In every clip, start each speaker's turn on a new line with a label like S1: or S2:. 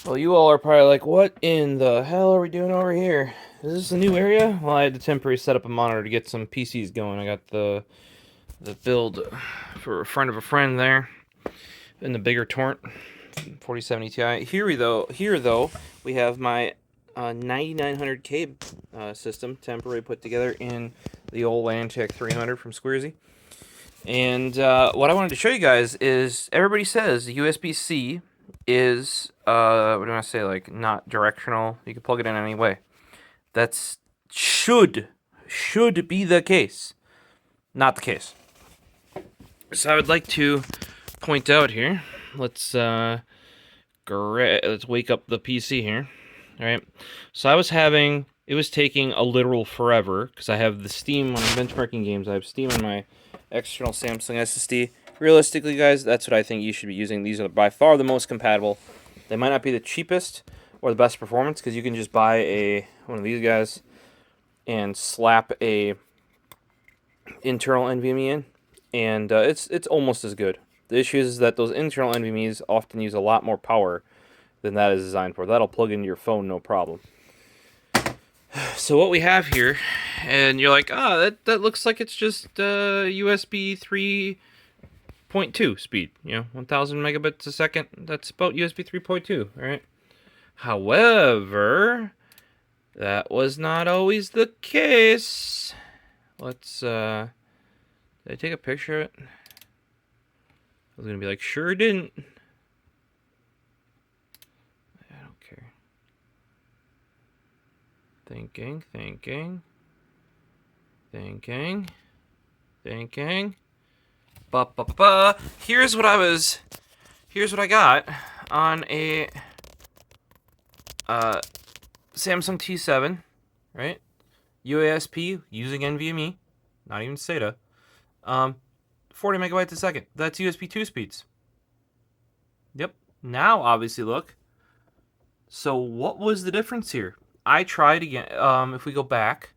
S1: Well, you all are probably like, what in the hell are we doing over here? Is this a new area? Well, I had to temporarily set up a monitor to get some PCs going. I got the build for a friend of a friend there in the bigger torrent 4070 Ti. Here though, we have my 9900K system temporarily put together in the old Lantec 300 from Squeersy. And what I wanted to show you guys is everybody says USB-C is what do I say, like, not directional. You can plug it in any way. That's should be the case. Not the case. So I would like to point out here. Let's let's wake up the PC here. All right. So it was taking a literal forever because I have the Steam when I'm benchmarking games. I have Steam on my external Samsung SSD. Realistically, guys, that's what I think you should be using. These are by far the most compatible. They might not be the cheapest or the best performance because you can just buy one of these guys and slap a internal NVMe in, and it's almost as good. The issue is that those internal NVMe's often use a lot more power than that is designed for. That'll plug into your phone no problem. So what we have here, and you're like, that looks like it's just USB 3.2 speed, 1000 megabits a second. That's about USB 3.2, right? However, that was not always the case. Let's, did I take a picture of it? I was gonna be like, sure didn't. I don't care. Thinking. Here's what I got on a Samsung T7, right? UASP using NVMe, not even SATA. 40 megabytes a second. That's USB 2 speeds. Yep. Now, obviously, look. So, what was the difference here? I tried again. If we go back,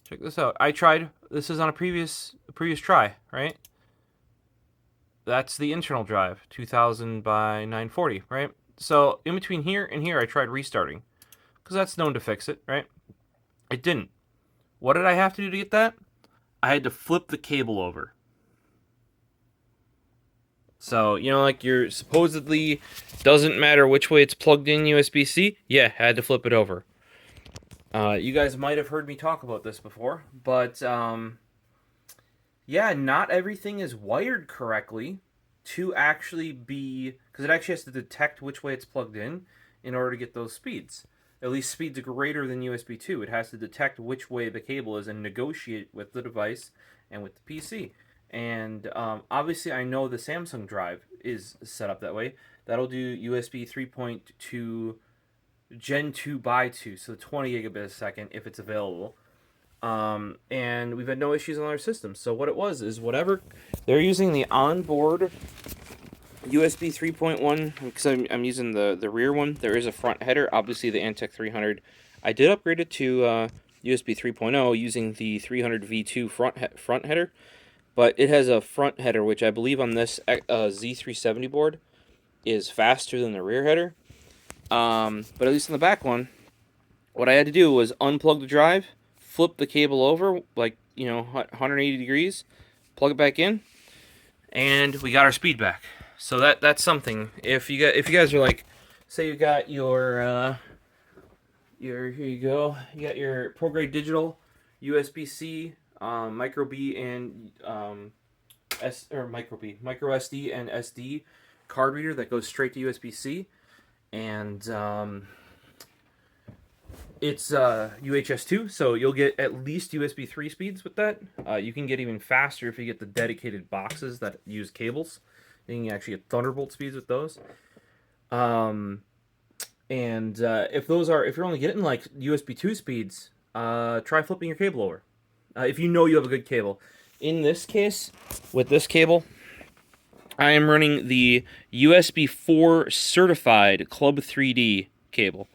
S1: check this out. I tried. This is on a previous try, right? That's the internal drive, 2000 by 940, right? So, in between here and here, I tried restarting because that's known to fix it, right? It didn't. What did I have to do to get that? I had to flip the cable over. So, like you're supposedly doesn't matter which way it's plugged in USB-C. Yeah, had to flip it over. You guys might have heard me talk about this before, but yeah, not everything is wired correctly to actually be, because it actually has to detect which way it's plugged in order to get those speeds. At least speeds greater than USB 2. It has to detect which way the cable is and negotiate with the device and with the PC. And obviously, I know the Samsung drive is set up that way. That'll do USB 3.2 Gen 2 by 2, so 20 gigabits a second if it's available. And we've had no issues on our system. So what it was is whatever they're using the onboard USB 3.1, because I'm using the rear one. There is a front header. Obviously, the Antec 300, I did upgrade it to USB 3.0 using the 300 V2 front header. But it has a front header, which I believe on this Z370 board is faster than the rear header. But at least on the back one, what I had to do was unplug the drive, flip the cable over, like, 180 degrees, plug it back in, and we got our speed back. So that's something. If you guys are like, say you got your here you go, you got your ProGrade Digital USB-C, micro B and micro SD and SD card reader that goes straight to USB-C, and it's UHS 2, so you'll get at least USB 3 speeds with that. You can get even faster if you get the dedicated boxes that use cables. You can actually get Thunderbolt speeds with those. And if you're only getting like USB 2 speeds, try flipping your cable over. If you know you have a good cable. In this case, with this cable, I am running the USB 4 certified Club 3D cable.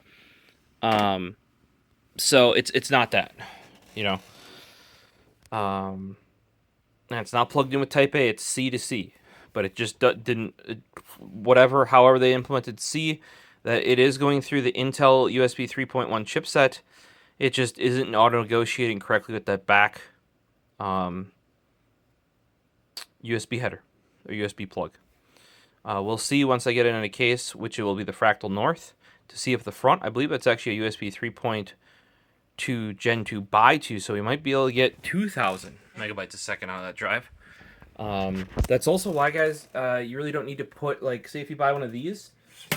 S1: So it's not that, and it's not plugged in with Type A. It's C to C, but it just didn't. However they implemented C, that it is going through the Intel USB 3.1 chipset. It just isn't auto-negotiating correctly with that back USB header or USB plug. We'll see once I get it in a case, which it will be the Fractal North, to see if the front, I believe it's actually a USB 3.2 Gen 2 by 2, so we might be able to get 2,000 megabytes a second out of that drive. That's also why, guys, you really don't need to put, like, say if you buy one of these,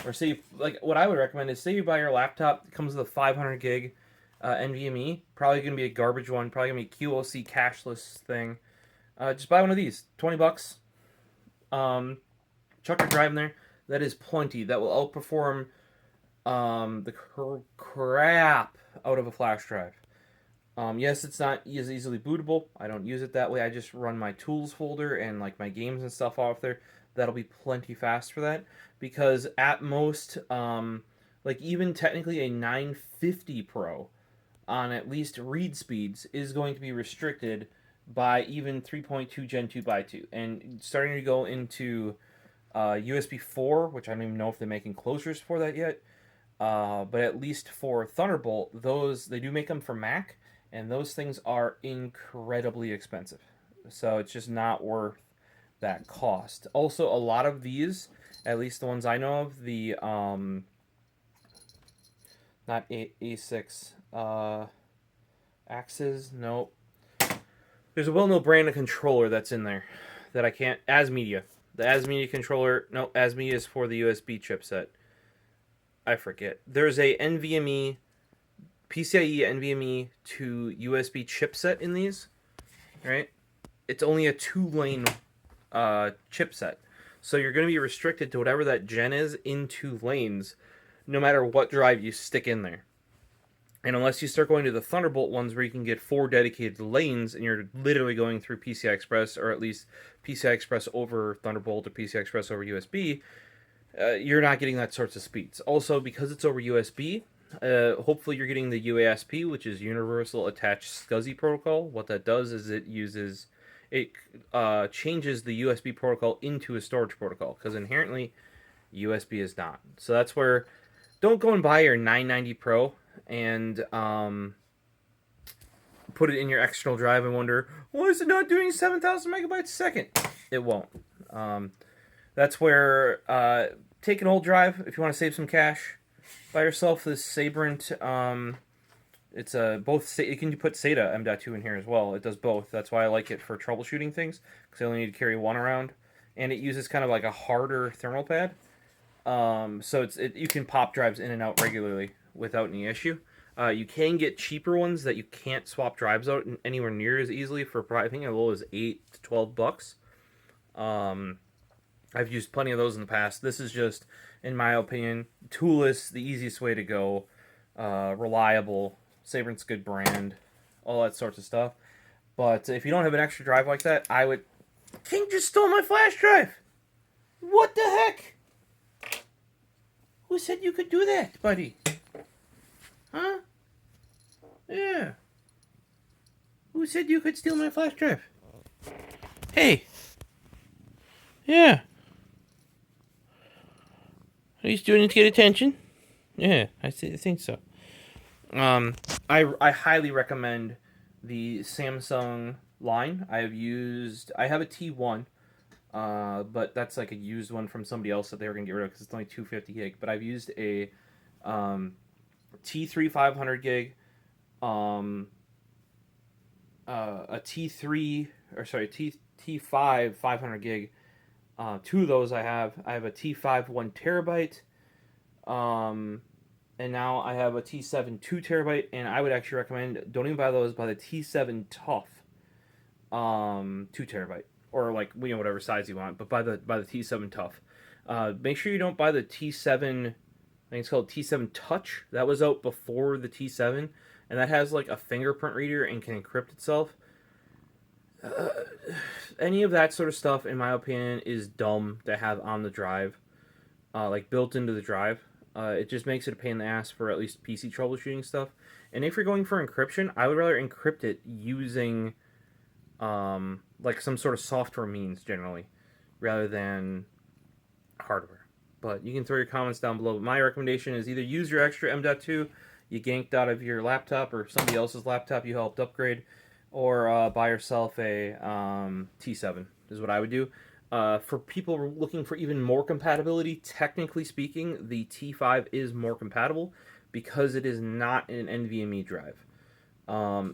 S1: or say, like, what I would recommend is, say you buy your laptop, it comes with a 500 gig NVMe, probably going to be a garbage one, probably going to be a QLC cashless thing. Just buy one of these, 20 bucks. Chuck your drive in there. That is plenty. That will outperform the crap out of a flash drive. Yes, it's not as easily bootable. I don't use it that way. I just run my tools folder and like my games and stuff off there. That'll be plenty fast for that. Because at most, like even technically a 950 Pro on at least read speeds is going to be restricted by even 3.2 Gen 2 by 2. And starting to go into USB 4, which I don't even know if they're making closures for that yet. But at least for Thunderbolt, those they do make them for Mac, and those things are incredibly expensive. So it's just not worth that cost. Also, a lot of these, at least the ones I know of, the not A6 Axes, nope. There's a well-known brand of controller that's in there that I can't. ASMedia. The ASMedia controller. No, ASMedia is for the USB chipset. I forget. There's a NVMe, PCIe NVMe to USB chipset in these. Right? It's only a 2-lane chipset. So you're going to be restricted to whatever that gen is in 2 lanes, no matter what drive you stick in there. And unless you start going to the Thunderbolt ones where you can get 4 dedicated lanes and you're literally going through PCI Express, or at least PCI Express over Thunderbolt or PCI Express over USB, you're not getting that sorts of speeds. Also, because it's over USB, hopefully you're getting the UASP, which is Universal Attached SCSI Protocol. What that does is it changes the USB protocol into a storage protocol, because inherently USB is not. So that's where, don't go and buy your 990 Pro and put it in your external drive and wonder, why is it not doing 7,000 megabytes a second? It won't. That's where, take an old drive if you want to save some cash. Buy yourself this Sabrent. It's both. You can put SATA M.2 in here as well. It does both. That's why I like it for troubleshooting things, because I only need to carry one around, and it uses kind of like a harder thermal pad. So you can pop drives in and out regularly without any issue. You can get cheaper ones that you can't swap drives out anywhere near as easily for, I think, as low as $8 to $12. I've used plenty of those in the past. This is just, in my opinion, toolless, the easiest way to go. Reliable. Sabrent's good brand. All that sorts of stuff. But if you don't have an extra drive like that, I would... King just stole my flash drive! What the heck? Who said you could do that, buddy? Huh? Yeah. Who said you could steal my flash drive? Hey. Yeah. Are you doing it to get attention? Yeah, I think so. I highly recommend the Samsung line. I have a T1, but that's like a used one from somebody else that they were gonna get rid of because it's only 250 gig. But I've used a T3 500 gig, a T3 T5 500 gig. 2 of those I have. I have a T5 1 terabyte, and now I have a T7 2 terabyte. And I would actually recommend, don't even buy those. Buy the T7 Tough, 2 terabyte, or like whatever size you want. But buy the T7 Tough. Make sure you don't buy the T7. I think it's called T7 Touch. That was out before the T7, and that has like a fingerprint reader and can encrypt itself. Any of that sort of stuff, in my opinion, is dumb to have on the drive, like built into the drive. It just makes it a pain in the ass for at least PC troubleshooting stuff. And if you're going for encryption, I would rather encrypt it using like some sort of software means generally, rather than hardware. But you can throw your comments down below. My recommendation is either use your extra M.2 you ganked out of your laptop or somebody else's laptop you helped upgrade, or buy yourself a T7 is what I would do. For people looking for even more compatibility, technically speaking, the T5 is more compatible because it is not an NVMe drive.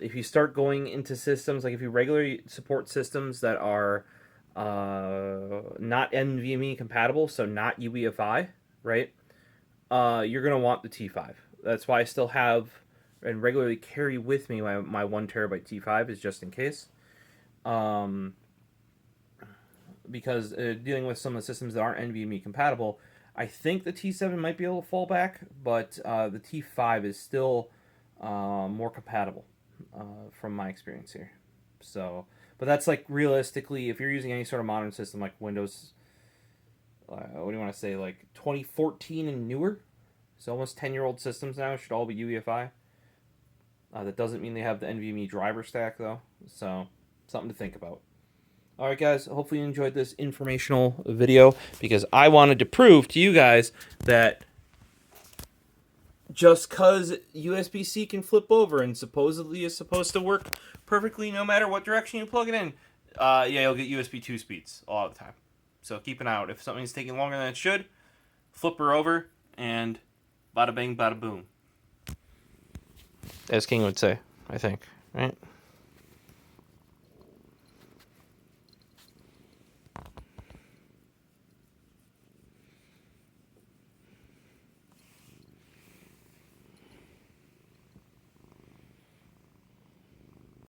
S1: If you start going into systems, like if you regularly support systems that are not NVMe compatible, so not UEFI, right? You're going to want the T5. That's why I still have and regularly carry with me my 1 terabyte T5 is just in case. Because dealing with some of the systems that aren't NVMe compatible, I think the T7 might be able to fall back, but the T5 is still more compatible from my experience here. So, but that's like realistically, if you're using any sort of modern system like Windows, what do you want to say, like 2014 and newer? So almost 10-year-old systems now should all be UEFI. That doesn't mean they have the NVMe driver stack though, so something to think about. Alright guys, hopefully you enjoyed this informational video, because I wanted to prove to you guys that just because USB-C can flip over and supposedly is supposed to work perfectly no matter what direction you plug it in, yeah, you'll get USB 2 speeds all the time. So keep an eye out. If something's taking longer than it should, flip her over and bada bing, bada boom. As King would say, I think, right?